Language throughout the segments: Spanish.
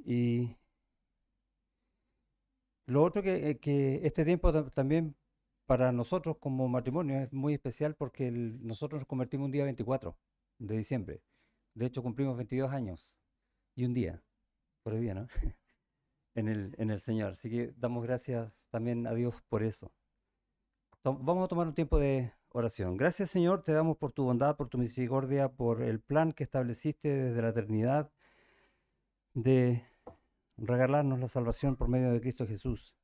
Y lo otro que este tiempo también para nosotros como matrimonio es muy especial porque nosotros nos convertimos un día 24 de diciembre. De hecho, cumplimos 22 años y un día, por el día, ¿no? En el Señor. Así que damos gracias también a Dios por eso. Vamos a tomar un tiempo de oración. Gracias, Señor, te damos por tu bondad, por tu misericordia, por el plan que estableciste desde la eternidad de regalarnos la salvación por medio de Cristo Jesús.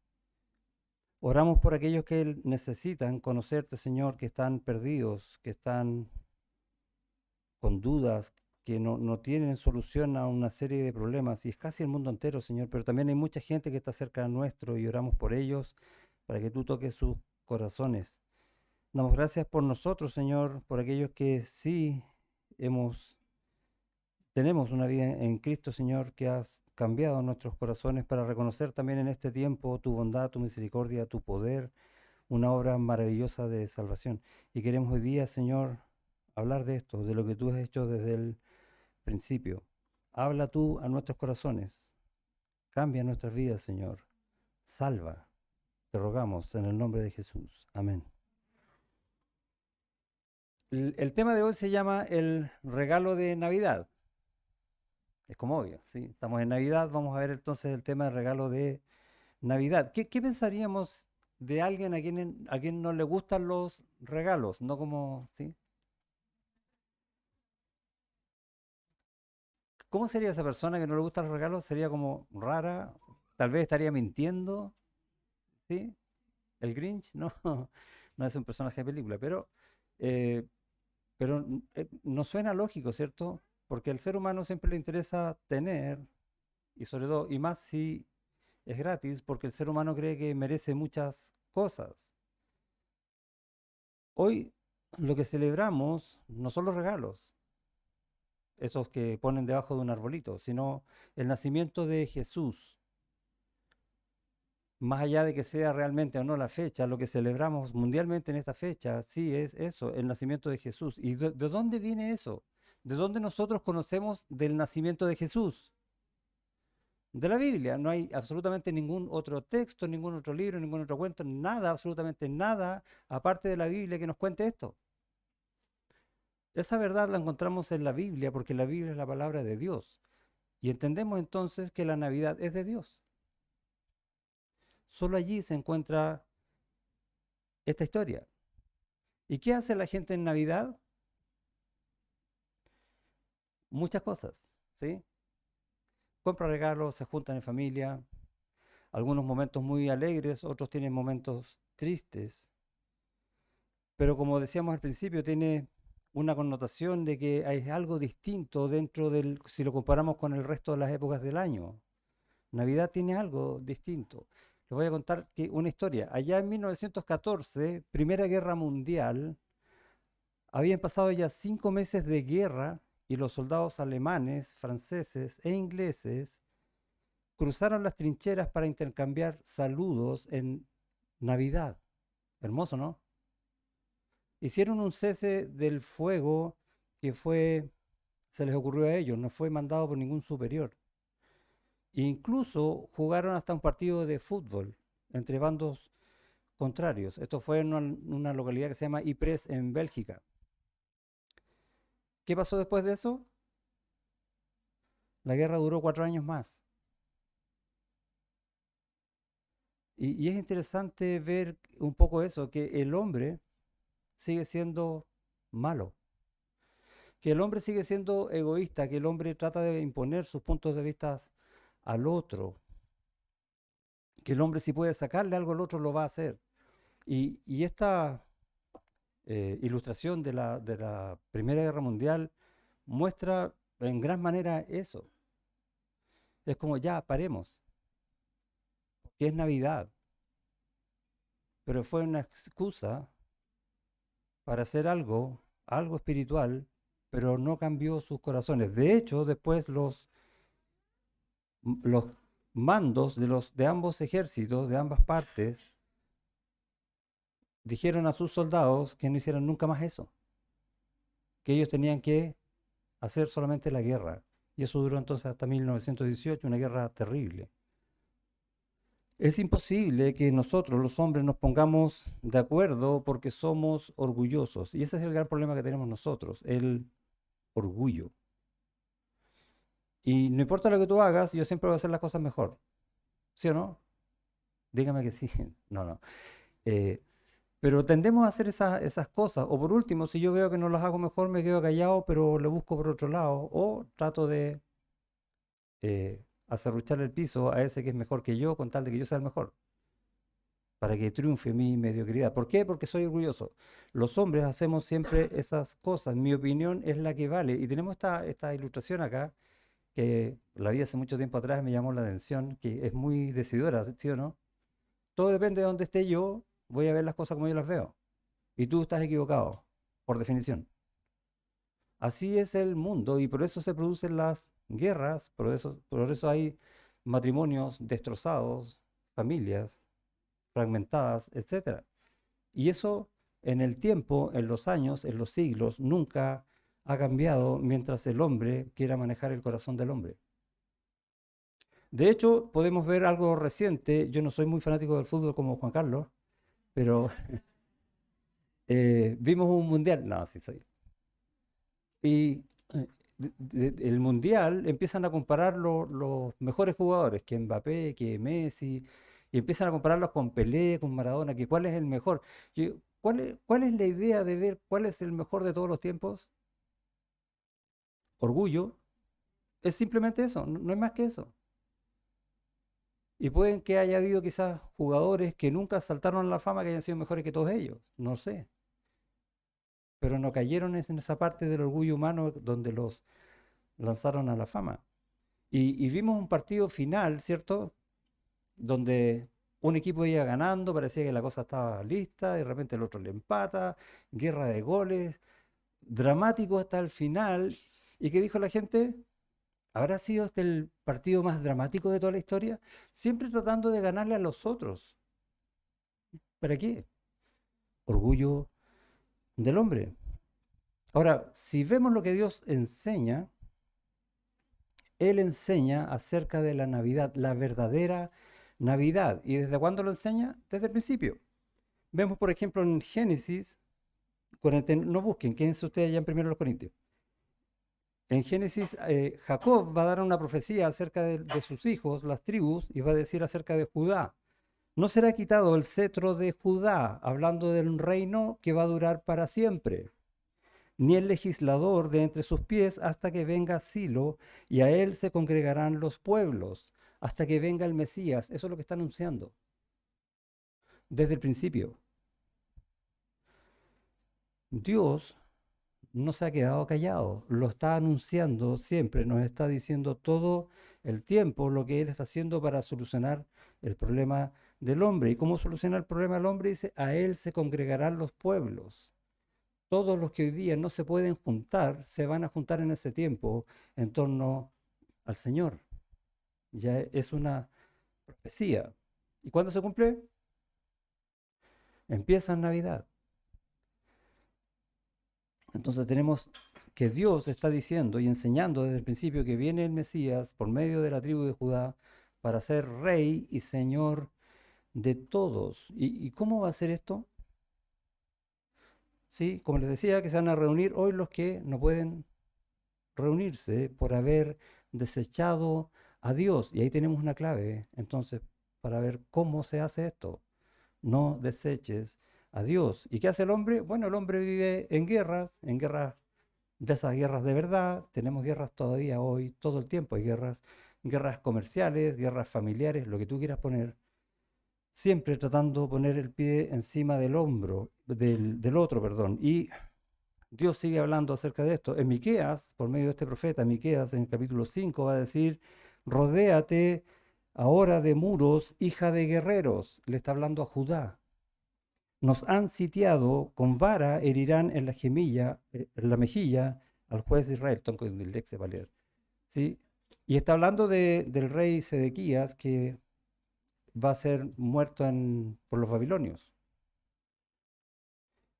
Oramos por aquellos que necesitan conocerte, Señor, que están perdidos, que están con dudas, que no tienen solución a una serie de problemas. Y es casi el mundo entero, Señor, pero también hay mucha gente que está cerca de nuestro y oramos por ellos para que tú toques sus corazones. Damos gracias por nosotros, Señor, por aquellos que sí tenemos una vida en Cristo, Señor, que has cambiado nuestros corazones para reconocer también en este tiempo tu bondad, tu misericordia, tu poder, una obra maravillosa de salvación. Y queremos hoy día, Señor, hablar de esto, de lo que tú has hecho desde el principio. Habla tú a nuestros corazones, cambia nuestras vidas, Señor. Salva, te rogamos en el nombre de Jesús. Amén. El tema de hoy se llama el regalo de Navidad. Es como obvio, ¿sí? Estamos en Navidad, vamos a ver entonces el tema del regalo de Navidad. ¿Qué pensaríamos de alguien a quien no le gustan los regalos? No como, ¿sí? ¿Cómo sería esa persona que no le gustan los regalos? Sería como rara, tal vez estaría mintiendo, ¿sí? El Grinch, no, no es un personaje de película, eh, pero no suena lógico, ¿cierto? Porque al ser humano siempre le interesa tener, y sobre todo, y más si es gratis, porque el ser humano cree que merece muchas cosas. Hoy lo que celebramos no son los regalos, esos que ponen debajo de un arbolito, sino el nacimiento de Jesús. Más allá de que sea realmente o no la fecha, lo que celebramos mundialmente en esta fecha, sí es eso, el nacimiento de Jesús. ¿Y de dónde viene eso? ¿De dónde nosotros conocemos del nacimiento de Jesús? De la Biblia. No hay absolutamente ningún otro texto, ningún otro libro, ningún otro cuento, nada, absolutamente nada, aparte de la Biblia que nos cuente esto. Esa verdad la encontramos en la Biblia porque la Biblia es la palabra de Dios. Y entendemos entonces que la Navidad es de Dios. Solo allí se encuentra esta historia. ¿Y qué hace la gente en Navidad? Muchas cosas, ¿sí? Compra regalos, se juntan en familia, algunos momentos muy alegres, otros tienen momentos tristes, pero como decíamos al principio, tiene una connotación de que hay algo distinto dentro si lo comparamos con el resto de las épocas del año. Navidad tiene algo distinto. Les voy a contar una historia. Allá en 1914, Primera Guerra Mundial, habían pasado ya 5 meses de guerra y los soldados alemanes, franceses e ingleses cruzaron las trincheras para intercambiar saludos en Navidad. Hermoso, ¿no? Hicieron un cese del fuego que se les ocurrió a ellos, no fue mandado por ningún superior. E incluso jugaron hasta un partido de fútbol entre bandos contrarios. Esto fue en una localidad que se llama Ypres en Bélgica. ¿Qué pasó después de eso? La guerra duró 4 años más. Y es interesante ver un poco eso, que el hombre sigue siendo malo, que el hombre sigue siendo egoísta, que el hombre trata de imponer sus puntos de vista al otro, que el hombre si puede sacarle algo al otro lo va a hacer. Y esta ilustración de la Primera Guerra Mundial muestra en gran manera eso. Es como ya, paremos, que es Navidad, pero fue una excusa para hacer algo espiritual, pero no cambió sus corazones. De hecho, después los mandos de ambos ejércitos, de ambas partes, dijeron a sus soldados que no hicieran nunca más eso, que ellos tenían que hacer solamente la guerra Y eso duró entonces hasta 1918, una guerra terrible. Es imposible que nosotros, los hombres, nos pongamos de acuerdo porque somos orgullosos. Y ese es el gran problema que tenemos nosotros, el orgullo. Y no importa lo que tú hagas, yo siempre voy a hacer las cosas mejor. ¿Sí o no? Dígame que sí. No, no. Eh, pero tendemos a hacer esas cosas. O por último, si yo veo que no las hago mejor, me quedo callado, pero le busco por otro lado. O trato de aserruchar el piso a ese que es mejor que yo, con tal de que yo sea el mejor, para que triunfe mi mediocridad. ¿Por qué? Porque soy orgulloso. Los hombres hacemos siempre esas cosas. Mi opinión es la que vale. Y tenemos esta ilustración acá, que la vi hace mucho tiempo atrás, me llamó la atención, que es muy decidora, ¿sí o no? Todo depende de dónde esté yo, voy a ver las cosas como yo las veo. Y tú estás equivocado, por definición. Así es el mundo y por eso se producen las guerras, por eso hay matrimonios destrozados, familias fragmentadas, etcétera. Y eso en el tiempo, en los años, en los siglos, nunca ha cambiado mientras el hombre quiera manejar el corazón del hombre. De hecho, podemos ver algo reciente. Yo no soy muy fanático del fútbol como Juan Carlos, pero vimos un mundial. No, sí soy. Y el mundial empiezan a comparar los mejores jugadores, que Mbappé, que Messi, y empiezan a compararlos con Pelé, con Maradona, que cuál es el mejor. ¿Cuál es la idea de ver cuál es el mejor de todos los tiempos? Orgullo. Es simplemente eso, no es más que eso. Y pueden que haya habido quizás jugadores que nunca saltaron a la fama que hayan sido mejores que todos ellos, no sé. Pero no cayeron en esa parte del orgullo humano donde los lanzaron a la fama. Y vimos un partido final, ¿cierto? Donde un equipo iba ganando, parecía que la cosa estaba lista, y de repente el otro le empata, guerra de goles, dramático hasta el final. ¿Y qué dijo la gente? ¿Habrá sido este el partido más dramático de toda la historia? Siempre tratando de ganarle a los otros. ¿Para qué? Orgullo del hombre. Ahora, si vemos lo que Dios enseña, Él enseña acerca de la Navidad, la verdadera Navidad. ¿Y desde cuándo lo enseña? Desde el principio. Vemos, por ejemplo, en Génesis, no busquen, quédense ustedes allá en 1 Corintios. En Génesis, Jacob va a dar una profecía acerca de sus hijos, las tribus, y va a decir acerca de Judá. No será quitado el cetro de Judá, hablando del reino que va a durar para siempre, ni el legislador de entre sus pies hasta que venga Silo, y a él se congregarán los pueblos, hasta que venga el Mesías. Eso es lo que está anunciando desde el principio. Dios no se ha quedado callado, lo está anunciando siempre, nos está diciendo todo el tiempo lo que Él está haciendo para solucionar el problema del hombre. ¿Y cómo soluciona el problema del hombre? Dice, a Él se congregarán los pueblos. Todos los que hoy día no se pueden juntar, se van a juntar en ese tiempo en torno al Señor. Ya es una profecía. ¿Y cuándo se cumple? Empieza en Navidad. Entonces tenemos que Dios está diciendo y enseñando desde el principio que viene el Mesías por medio de la tribu de Judá para ser rey y señor de todos. ¿Y cómo va a ser esto? Sí, como les decía, que se van a reunir hoy los que no pueden reunirse por haber desechado a Dios. Y ahí tenemos una clave, entonces, para ver cómo se hace esto. No deseches a Dios. ¿Y qué hace el hombre? Bueno, el hombre vive en guerras de esas guerras de verdad. Tenemos guerras todavía hoy, todo el tiempo hay guerras, guerras comerciales, guerras familiares, lo que tú quieras poner. Siempre tratando de poner el pie encima del hombro, del otro, perdón. Y Dios sigue hablando acerca de esto. En Miqueas, por medio de este profeta, Miqueas en el capítulo 5 va a decir, rodéate ahora de muros, hija de guerreros. Le está hablando a Judá. Nos han sitiado, con vara herirán en la mejilla al juez de Israel. Tonco del Dex de Valer. ¿Sí? Y está hablando del rey Sedequías que va a ser muerto por los babilonios.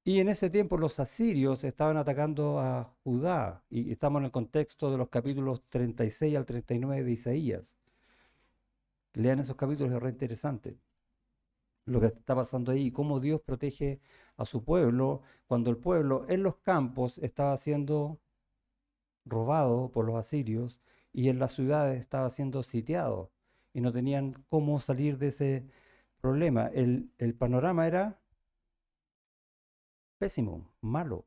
Y en ese tiempo los asirios estaban atacando a Judá, y estamos en el contexto de los capítulos 36 al 39 de Isaías. Lean esos capítulos, es re interesante lo que está pasando ahí, cómo Dios protege a su pueblo cuando el pueblo en los campos estaba siendo robado por los asirios y en las ciudades estaba siendo sitiado y no tenían cómo salir de ese problema. El panorama era pésimo, malo,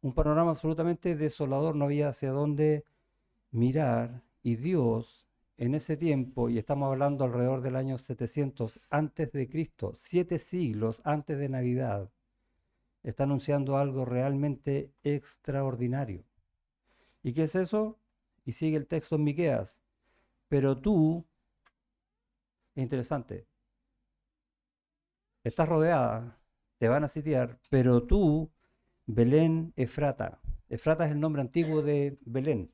un panorama absolutamente desolador, no había hacia dónde mirar y Dios en ese tiempo, y estamos hablando alrededor del año 700 antes de Cristo, 7 siglos antes de Navidad, está anunciando algo realmente extraordinario. ¿Y qué es eso? Y sigue el texto en Miqueas. Pero tú, es interesante, estás rodeada, te van a sitiar, pero tú, Belén Efrata. Efrata es el nombre antiguo de Belén.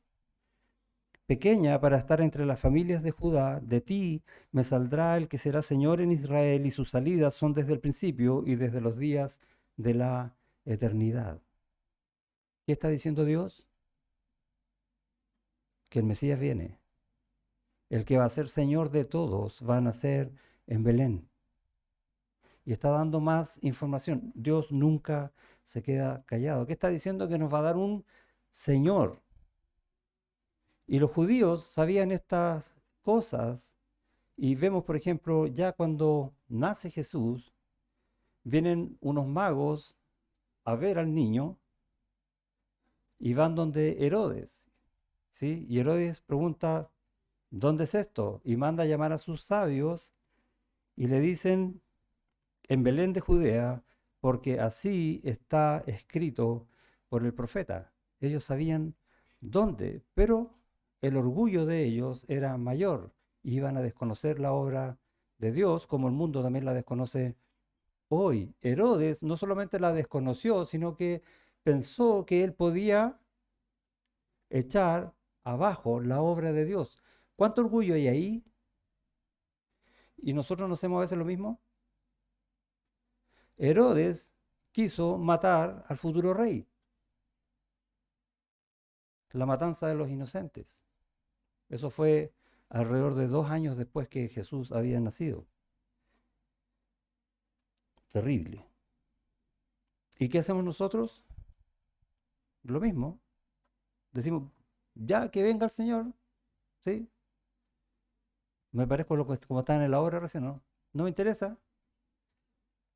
Pequeña para estar entre las familias de Judá, de ti me saldrá el que será Señor en Israel y sus salidas son desde el principio y desde los días de la eternidad. ¿Qué está diciendo Dios? Que el Mesías viene. El que va a ser Señor de todos va a nacer en Belén. Y está dando más información. Dios nunca se queda callado. ¿Qué está diciendo? Que nos va a dar un Señor. Y los judíos sabían estas cosas. Y vemos, por ejemplo, ya cuando nace Jesús, vienen unos magos a ver al niño y van donde Herodes, ¿sí? Y Herodes pregunta, ¿dónde es esto? Y manda a llamar a sus sabios y le dicen, en Belén de Judea, porque así está escrito por el profeta. Ellos sabían dónde, pero el orgullo de ellos era mayor. Iban a desconocer la obra de Dios, como el mundo también la desconoce hoy. Herodes no solamente la desconoció, sino que pensó que él podía echar abajo la obra de Dios. ¿Cuánto orgullo hay ahí? ¿Y nosotros no hacemos a veces lo mismo? Herodes quiso matar al futuro rey, la matanza de los inocentes. Eso fue alrededor de 2 años después que Jesús había nacido. Terrible. ¿Y qué hacemos nosotros? Lo mismo. Decimos, ya que venga el Señor, ¿sí? Me parezco como está en la obra recién, ¿no? No me interesa,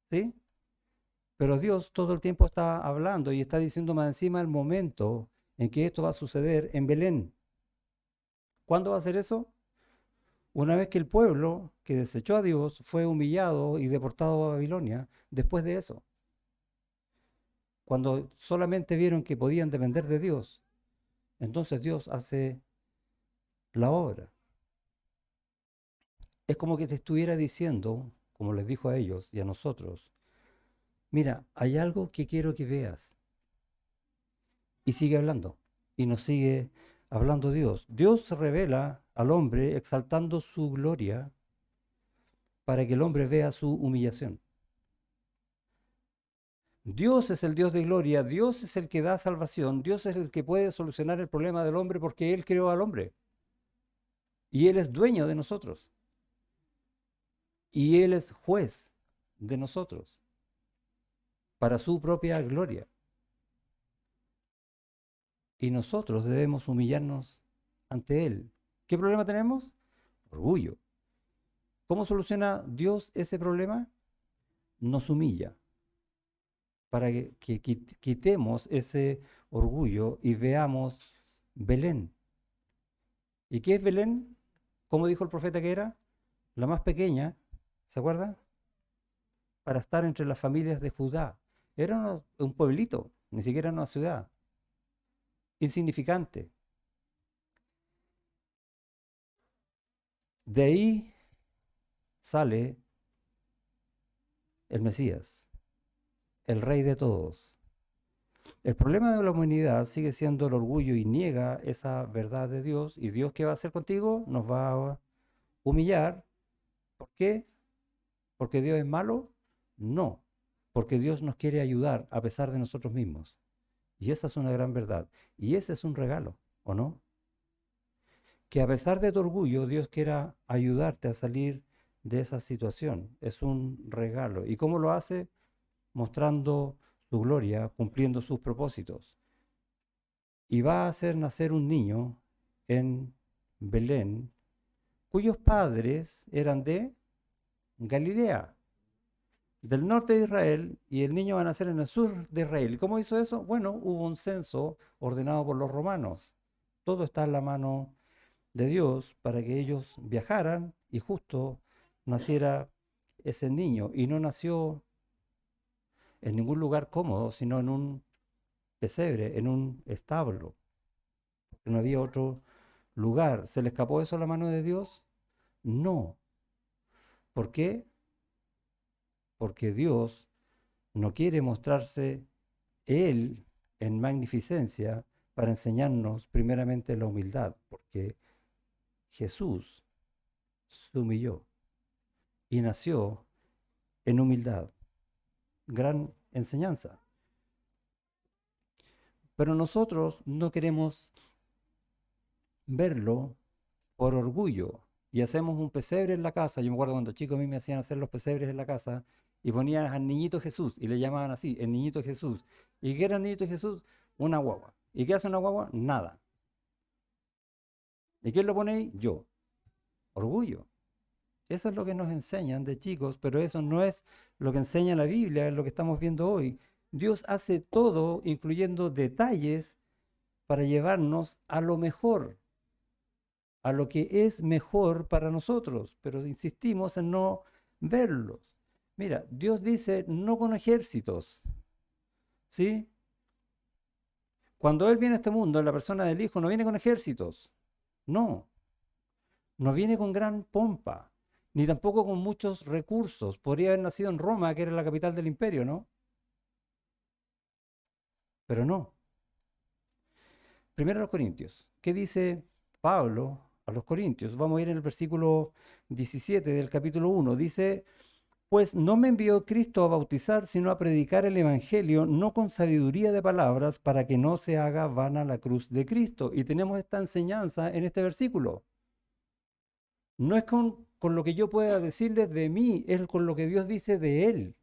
¿sí? Pero Dios todo el tiempo está hablando y está diciendo más encima el momento en que esto va a suceder en Belén. ¿Cuándo va a ser eso? Una vez que el pueblo que desechó a Dios fue humillado y deportado a Babilonia, después de eso, cuando solamente vieron que podían depender de Dios, entonces Dios hace la obra. Es como que te estuviera diciendo, como les dijo a ellos y a nosotros, mira, hay algo que quiero que veas. Y sigue hablando, y nos sigue hablando Dios. Dios se revela al hombre exaltando su gloria para que el hombre vea su humillación. Dios es el Dios de gloria, Dios es el que da salvación, Dios es el que puede solucionar el problema del hombre porque Él creó al hombre. Y Él es dueño de nosotros. Y Él es juez de nosotros para su propia gloria. Y nosotros debemos humillarnos ante Él. ¿Qué problema tenemos? Orgullo. ¿Cómo soluciona Dios ese problema? Nos humilla para que quitemos ese orgullo y veamos Belén. ¿Y qué es Belén? ¿Cómo dijo el profeta que era? La más pequeña, ¿se acuerda? Para estar entre las familias de Judá. Era un pueblito, ni siquiera una ciudad. Insignificante. De ahí sale el Mesías, el Rey de todos. El problema de la humanidad sigue siendo el orgullo y niega esa verdad de Dios. ¿Y Dios qué va a hacer contigo? Nos va a humillar. ¿Por qué? ¿Porque Dios es malo? No, porque Dios nos quiere ayudar a pesar de nosotros mismos. Y esa es una gran verdad. Y ese es un regalo, ¿o no? Que a pesar de tu orgullo, Dios quiera ayudarte a salir de esa situación. Es un regalo. ¿Y cómo lo hace? Mostrando su gloria, cumpliendo sus propósitos. Y va a hacer nacer un niño en Belén, cuyos padres eran de Galilea, del norte de Israel, y el niño va a nacer en el sur de Israel. ¿Y cómo hizo eso? Bueno, hubo un censo ordenado por los romanos. Todo está en la mano de Dios para que ellos viajaran y justo naciera ese niño. Y no nació en ningún lugar cómodo, sino en un pesebre, en un establo. No había otro lugar. ¿Se le escapó eso a la mano de Dios? No. ¿Por qué? Porque Dios no quiere mostrarse Él en magnificencia para enseñarnos primeramente la humildad, porque Jesús se humilló y nació en humildad. Gran enseñanza. Pero nosotros no queremos verlo por orgullo y hacemos un pesebre en la casa. Yo me acuerdo cuando chicos a mí me hacían hacer los pesebres en la casa y ponían al niñito Jesús y le llamaban así, el niñito Jesús. ¿Y qué era el niñito Jesús? Una guagua. ¿Y qué hace una guagua? Nada. ¿Y quién lo pone ahí? Yo. Orgullo. Eso es lo que nos enseñan de chicos, pero eso no es lo que enseña la Biblia, es lo que estamos viendo hoy. Dios hace todo, incluyendo detalles, para llevarnos a lo mejor, a lo que es mejor para nosotros, pero insistimos en no verlos. Mira, Dios dice no con ejércitos, ¿sí? Cuando Él viene a este mundo, en la persona del Hijo, no viene con ejércitos, no, no viene con gran pompa, ni tampoco con muchos recursos. Podría haber nacido en Roma, que era la capital del imperio, ¿no? Pero no. Primero a los Corintios. ¿Qué dice Pablo a los Corintios? Vamos a ir en el versículo 17 del capítulo 1. Dice, pues no me envió Cristo a bautizar, sino a predicar el Evangelio, no con sabiduría de palabras, para que no se haga vana la cruz de Cristo. Y tenemos esta enseñanza en este versículo. No es con lo que yo pueda decirles de mí, es con lo que Dios dice de Él.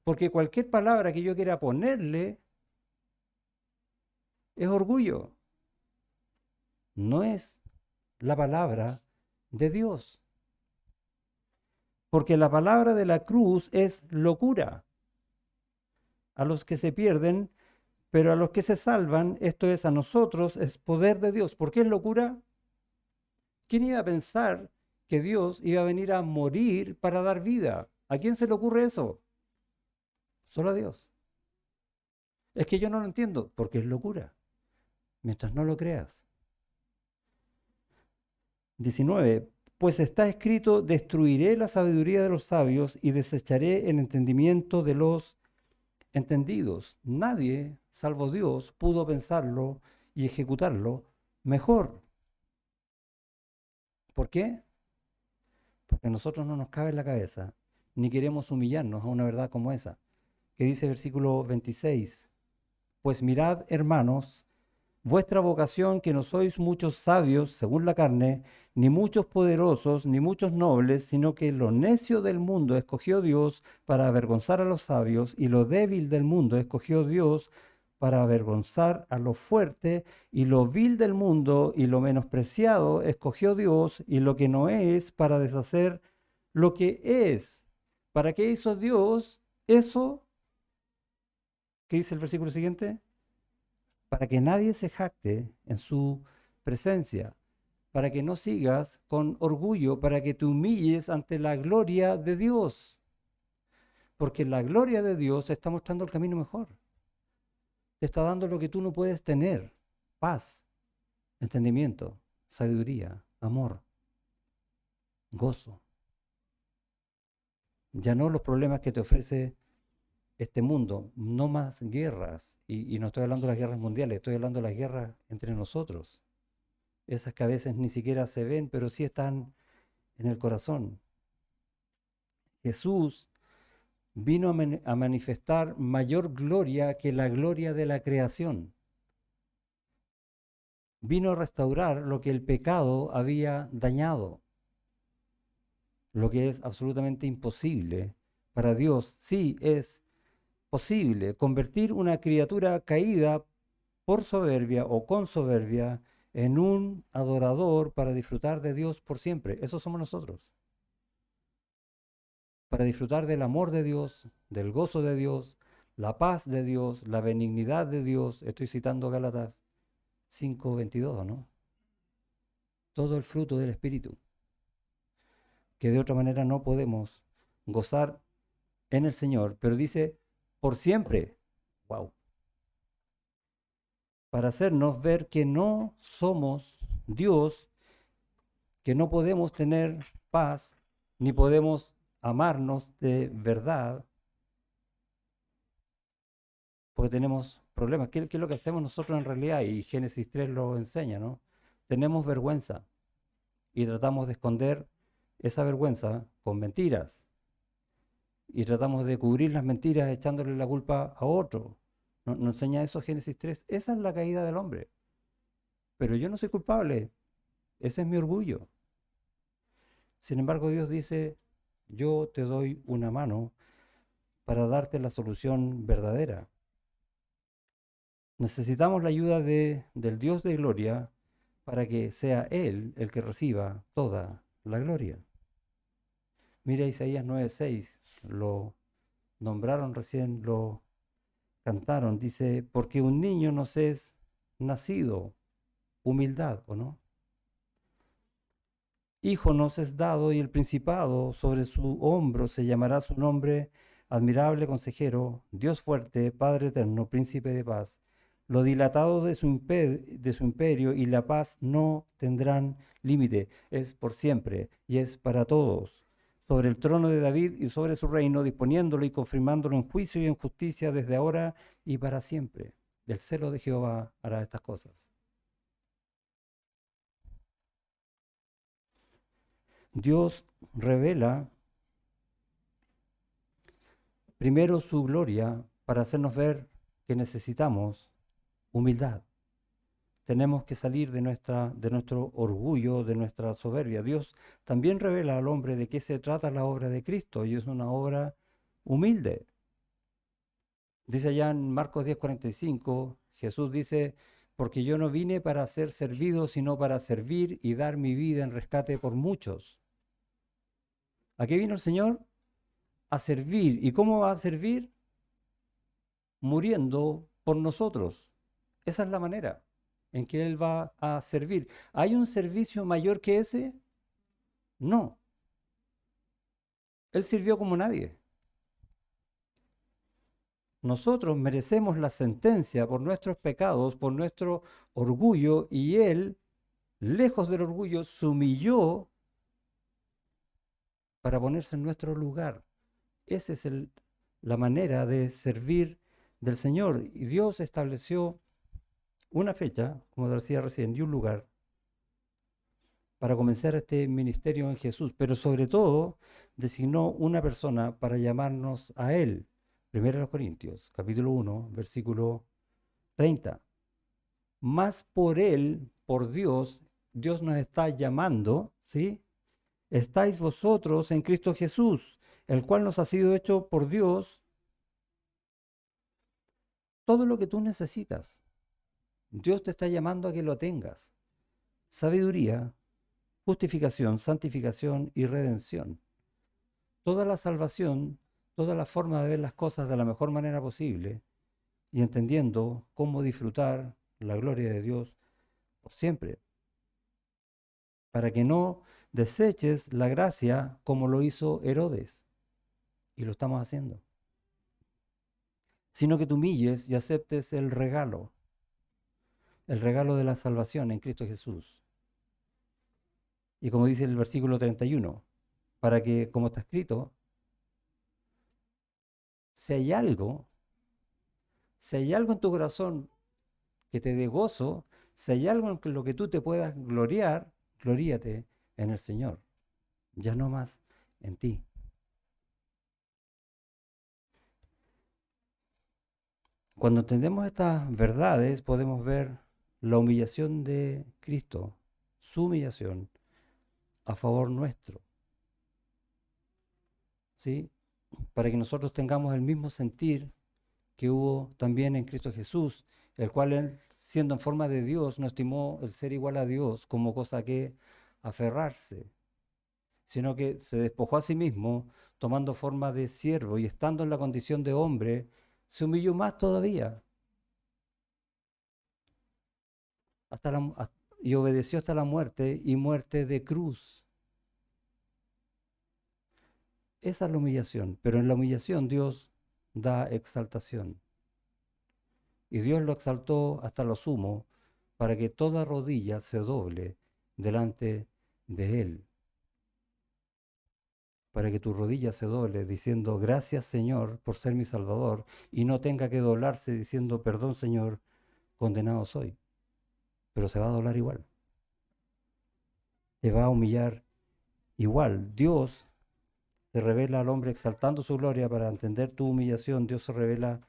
Porque cualquier palabra que yo quiera ponerle es orgullo. No es la palabra de Dios. Porque la palabra de la cruz es locura a los que se pierden, pero a los que se salvan, esto es a nosotros, es poder de Dios. ¿Por qué es locura? ¿Quién iba a pensar que Dios iba a venir a morir para dar vida? ¿A quién se le ocurre eso? Solo a Dios. Es que yo no lo entiendo, porque es locura, mientras no lo creas. 19. Pues está escrito, destruiré la sabiduría de los sabios y desecharé el entendimiento de los entendidos. Nadie, salvo Dios, pudo pensarlo y ejecutarlo mejor. ¿Por qué? Porque a nosotros no nos cabe en la cabeza, ni queremos humillarnos a una verdad como esa. Que dice el versículo 26, pues mirad, hermanos, vuestra vocación, que no sois muchos sabios según la carne, ni muchos poderosos, ni muchos nobles, sino que lo necio del mundo escogió Dios para avergonzar a los sabios, y lo débil del mundo escogió Dios para avergonzar a lo fuerte, y lo vil del mundo y lo menospreciado escogió Dios, y lo que no es, para deshacer lo que es. ¿Para qué hizo Dios eso? ¿Qué dice el versículo siguiente? Para que nadie se jacte en su presencia, para que no sigas con orgullo, para que te humilles ante la gloria de Dios, porque la gloria de Dios te está mostrando el camino mejor, te está dando lo que tú no puedes tener: paz, entendimiento, sabiduría, amor, gozo. Ya no los problemas que te ofrece este mundo, no más guerras, y no estoy hablando de las guerras mundiales, estoy hablando de las guerras entre nosotros. Esas que a veces ni siquiera se ven, pero sí están en el corazón. Jesús vino a manifestar mayor gloria que la gloria de la creación. Vino a restaurar lo que el pecado había dañado, lo que es absolutamente imposible. Para Dios sí es posible convertir una criatura caída por soberbia o con soberbia en un adorador para disfrutar de Dios por siempre. Eso somos nosotros. Para disfrutar del amor de Dios, del gozo de Dios, la paz de Dios, la benignidad de Dios. Estoy citando Gálatas 5:22, ¿no? Todo el fruto del Espíritu, que de otra manera no podemos gozar en el Señor, pero dice por siempre. Wow. Para hacernos ver que no somos Dios, que no podemos tener paz, ni podemos amarnos de verdad, porque tenemos problemas. ¿Qué es lo que hacemos nosotros en realidad? Y Génesis 3 lo enseña, ¿no? Tenemos vergüenza y tratamos de esconder esa vergüenza con mentiras. Y tratamos de cubrir las mentiras echándole la culpa a otro. ¿No enseña eso Génesis 3? Esa es la caída del hombre. Pero yo no soy culpable. Ese es mi orgullo. Sin embargo, Dios dice, yo te doy una mano para darte la solución verdadera. Necesitamos la ayuda del Dios de gloria para que sea Él el que reciba toda la gloria. Mira Isaías 9:6, lo nombraron recién, lo cantaron. Dice, porque un niño nos es nacido, humildad, ¿o no? Hijo nos es dado y el principado sobre su hombro se llamará su nombre, admirable consejero, Dios fuerte, Padre eterno, príncipe de paz. Lo dilatado de su imperio y la paz no tendrán límite, es por siempre y es para todos. Sobre el trono de David y sobre su reino, disponiéndolo y confirmándolo en juicio y en justicia desde ahora y para siempre. El celo de Jehová hará estas cosas. Dios revela primero su gloria para hacernos ver que necesitamos humildad. Tenemos que salir de nuestro orgullo, de nuestra soberbia. Dios también revela al hombre de qué se trata la obra de Cristo y es una obra humilde. Dice allá en Marcos 10:45, Jesús dice, porque yo no vine para ser servido, sino para servir y dar mi vida en rescate por muchos. ¿A qué vino el Señor? A servir. ¿Y cómo va a servir? Muriendo por nosotros. Esa es la manera en que Él va a servir. ¿Hay un servicio mayor que ese? No. Él sirvió como nadie. Nosotros merecemos la sentencia por nuestros pecados, por nuestro orgullo, y Él, lejos del orgullo, se humilló para ponerse en nuestro lugar. Esa es la manera de servir del Señor. Y Dios estableció una fecha, como decía recién, y un lugar para comenzar este ministerio en Jesús, pero sobre todo designó una persona para llamarnos a Él. 1 Corintios, capítulo 1, versículo 30. Más por Él, por Dios, Dios nos está llamando, ¿sí? Estáis vosotros en Cristo Jesús, el cual nos ha sido hecho por Dios todo lo que tú necesitas. Dios te está llamando a que lo tengas. Sabiduría, justificación, santificación y redención. Toda la salvación, toda la forma de ver las cosas de la mejor manera posible y entendiendo cómo disfrutar la gloria de Dios por siempre. Para que no deseches la gracia como lo hizo Herodes. Y lo estamos haciendo. Sino que te humilles y aceptes el regalo de la salvación en Cristo Jesús. Y como dice el versículo 31, para que, como está escrito, si hay algo en tu corazón que te dé gozo, si hay algo en lo que tú te puedas gloriar, gloríate en el Señor, ya no más en ti. Cuando entendemos estas verdades, podemos ver la humillación de Cristo, su humillación a favor nuestro, ¿sí? Para que nosotros tengamos el mismo sentir que hubo también en Cristo Jesús, el cual él, siendo en forma de Dios, no estimó el ser igual a Dios como cosa que aferrarse, sino que se despojó a sí mismo, tomando forma de siervo y estando en la condición de hombre, se humilló más todavía y obedeció hasta la muerte y muerte de cruz. Esa es la humillación, pero en la humillación Dios da exaltación. Y Dios lo exaltó hasta lo sumo para que toda rodilla se doble delante de Él. Para que tu rodilla se doble diciendo, gracias Señor por ser mi Salvador, y no tenga que doblarse diciendo, perdón Señor, condenado soy. Pero se va a doblar igual. Te va a humillar igual. Dios se revela al hombre exaltando su gloria para entender tu humillación. Dios se revela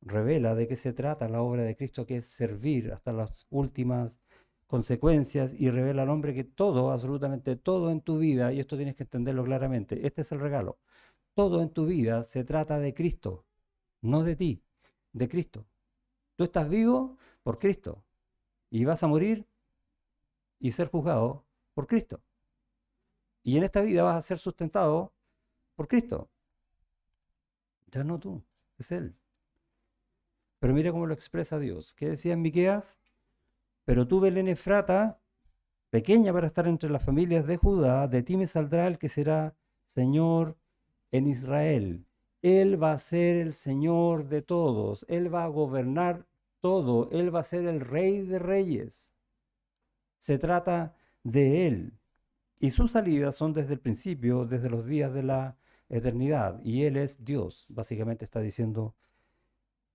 de qué se trata la obra de Cristo, que es servir hasta las últimas consecuencias, y revela al hombre que todo, absolutamente todo en tu vida, y esto tienes que entenderlo claramente, este es el regalo, todo en tu vida se trata de Cristo, no de ti, de Cristo. Tú estás vivo por Cristo y vas a morir y ser juzgado por Cristo. Y en esta vida vas a ser sustentado por Cristo. Ya no tú, es Él. Pero mira cómo lo expresa Dios. ¿Qué decía en Miqueas? Pero tú, Belén Efrata, pequeña para estar entre las familias de Judá, de ti me saldrá el que será Señor en Israel. Él va a ser el Señor de todos, Él va a gobernar todo, Él va a ser el Rey de Reyes. Se trata de Él. Y sus salidas son desde el principio, desde los días de la eternidad. Y Él es Dios, básicamente está diciendo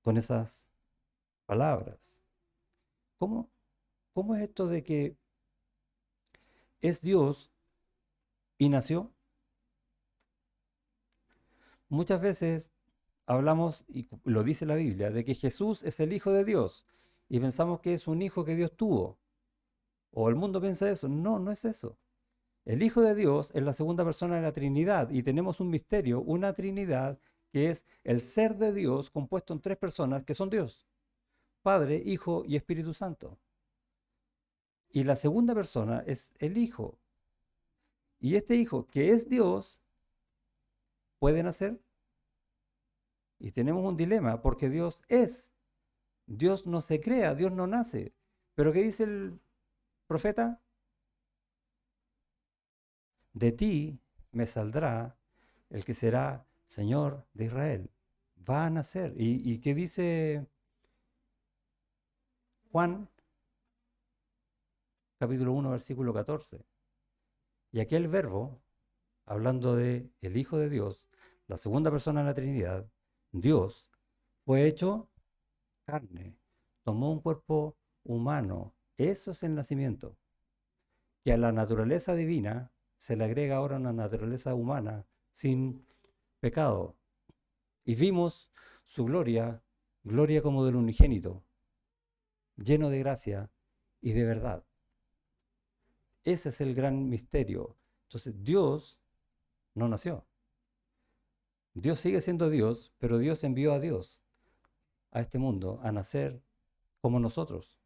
con esas palabras. ¿Cómo, cómo es esto de que es Dios y nació? Muchas veces hablamos, y lo dice la Biblia, de que Jesús es el Hijo de Dios y pensamos que es un hijo que Dios tuvo. O el mundo piensa eso. No, no es eso. El Hijo de Dios es la segunda persona de la Trinidad y tenemos un misterio, una Trinidad que es el ser de Dios compuesto en tres personas que son Dios, Padre, Hijo y Espíritu Santo. Y la segunda persona es el Hijo. Y este Hijo, que es Dios, puede nacer. Y tenemos un dilema porque Dios es. Dios no se crea, Dios no nace. Pero ¿qué dice el profeta? De ti me saldrá el que será Señor de Israel. Va a nacer. ¿Y qué dice Juan, capítulo 1, versículo 14? Y aquel verbo, hablando de el Hijo de Dios, la segunda persona de la Trinidad, Dios, fue hecho carne, tomó un cuerpo humano. Eso es el nacimiento. Que a la naturaleza divina se le agrega ahora una naturaleza humana sin pecado. Y vimos su gloria, gloria como del unigénito, lleno de gracia y de verdad. Ese es el gran misterio. Entonces, Dios no nació. Dios sigue siendo Dios, pero Dios envió a Dios a este mundo a nacer como nosotros.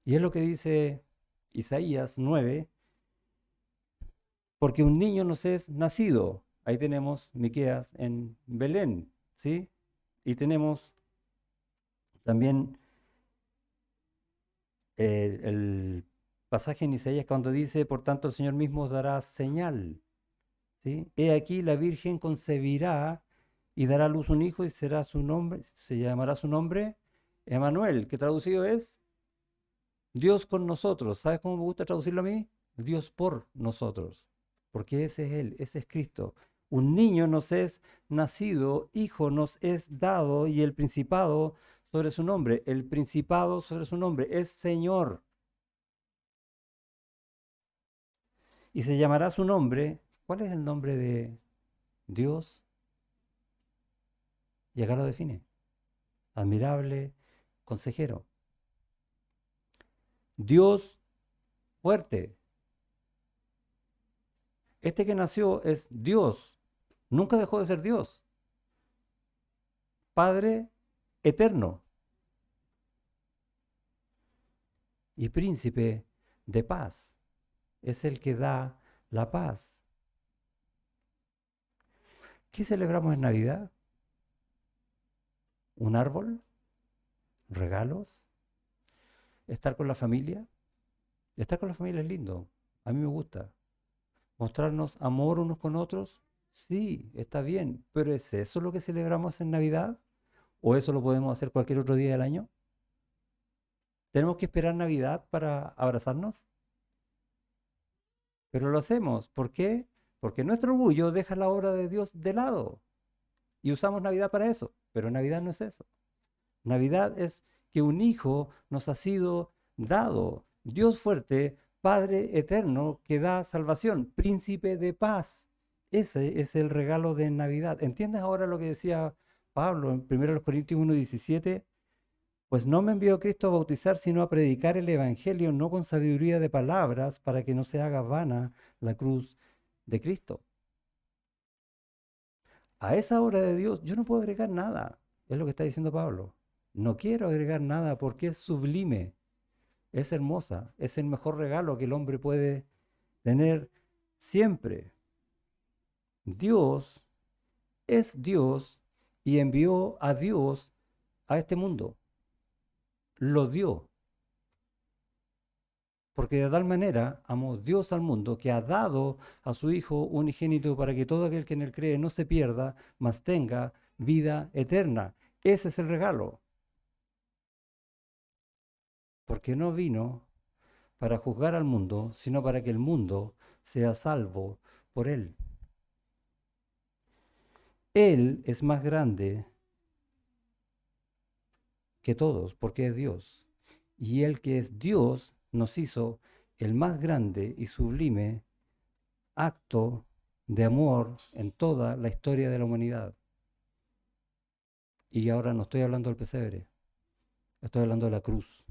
Y es lo que dice Isaías 9, porque un niño nos es nacido. Ahí tenemos Miqueas en Belén, ¿sí? Y tenemos también el pasaje en Isaías cuando dice, por tanto el Señor mismo os dará señal, ¿sí? He aquí la Virgen concebirá y dará a luz un hijo y será su nombre, se llamará su nombre Emanuel, que traducido es Dios con nosotros. ¿Sabes cómo me gusta traducirlo a mí? Dios por nosotros, porque ese es Él, ese es Cristo. Un niño nos es nacido, hijo nos es dado y el principado sobre su nombre. El principado sobre su nombre es Señor. Y se llamará su nombre. ¿Cuál es el nombre de Dios? Y acá lo define. admirable consejero. Dios fuerte. Este que nació es Dios, nunca dejó de ser Dios. Padre eterno y príncipe de paz. Es el que da la paz. ¿Qué celebramos en Navidad? ¿Un árbol? ¿Regalos? ¿Estar con la familia? Estar con la familia es lindo. A mí me gusta. ¿Mostrarnos amor unos con otros? Sí, está bien. ¿Pero es eso lo que celebramos en Navidad? ¿O eso lo podemos hacer cualquier otro día del año? ¿Tenemos que esperar Navidad para abrazarnos? Pero lo hacemos. ¿Por qué? Porque nuestro orgullo deja la obra de Dios de lado. Y usamos Navidad para eso. Pero Navidad no es eso. Navidad es que un hijo nos ha sido dado. Dios fuerte, Padre eterno, que da salvación, príncipe de paz. Ese es el regalo de Navidad. ¿Entiendes ahora lo que decía Pablo en 1 Corintios 1:17? Pues no me envió Cristo a bautizar, sino a predicar el Evangelio, no con sabiduría de palabras, para que no se haga vana la cruz de Cristo. A esa obra de Dios yo no puedo agregar nada, es lo que está diciendo Pablo. No quiero agregar nada porque es sublime, es hermosa, es el mejor regalo que el hombre puede tener siempre. Dios es Dios y envió a Dios a este mundo. Lo dio. Porque de tal manera amó Dios al mundo que ha dado a su Hijo unigénito para que todo aquel que en él cree no se pierda, mas tenga vida eterna. Ese es el regalo. Porque no vino para juzgar al mundo, sino para que el mundo sea salvo por él. Él es más grande que todos, porque es Dios. Y el que es Dios nos hizo el más grande y sublime acto de amor en toda la historia de la humanidad. Y ahora no estoy hablando del pesebre, estoy hablando de la cruz.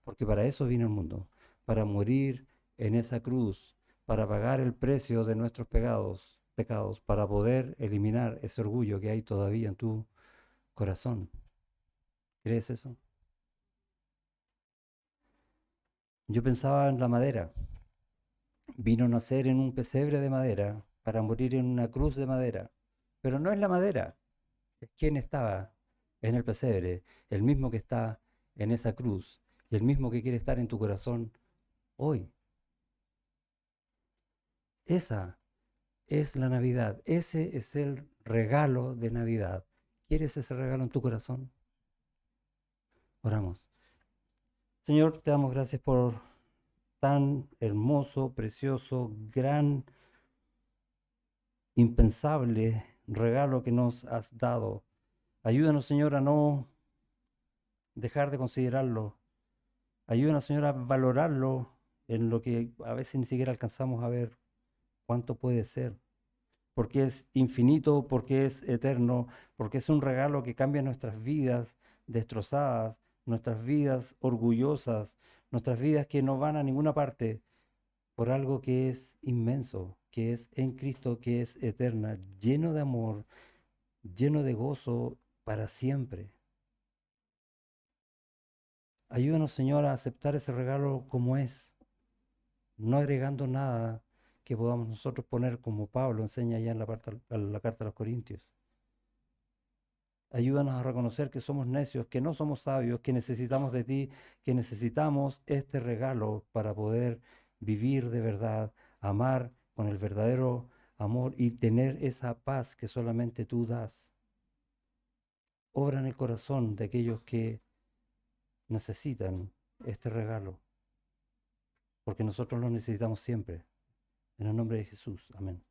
Porque para eso vino el mundo, para morir en esa cruz, para pagar el precio de nuestros pecados, para poder eliminar ese orgullo que hay todavía en tu corazón. ¿Crees eso? Yo pensaba en la madera. Vino a nacer en un pesebre de madera para morir en una cruz de madera. Pero no es la madera, es quien estaba en el pesebre, el mismo que está en esa cruz y el mismo que quiere estar en tu corazón hoy. Esa es la Navidad, ese es el regalo de Navidad. ¿Quieres ese regalo en tu corazón? Oramos. Señor, te damos gracias por tan hermoso, precioso, gran, impensable regalo que nos has dado. Ayúdanos, Señor, a no dejar de considerarlo. Ayúdanos, Señor, a valorarlo en lo que a veces ni siquiera alcanzamos a ver cuánto puede ser. Porque es infinito, porque es eterno, porque es un regalo que cambia nuestras vidas destrozadas, nuestras vidas orgullosas, nuestras vidas que no van a ninguna parte, por algo que es inmenso, que es en Cristo, que es eterna, lleno de amor, lleno de gozo para siempre. Ayúdanos, Señor, a aceptar ese regalo como es, no agregando nada que podamos nosotros poner como Pablo enseña allá en la carta a los Corintios. Ayúdanos a reconocer que somos necios, que no somos sabios, que necesitamos de ti, que necesitamos este regalo para poder vivir de verdad, amar con el verdadero amor y tener esa paz que solamente tú das. Obra en el corazón de aquellos que necesitan este regalo, porque nosotros lo necesitamos siempre. En el nombre de Jesús. Amén.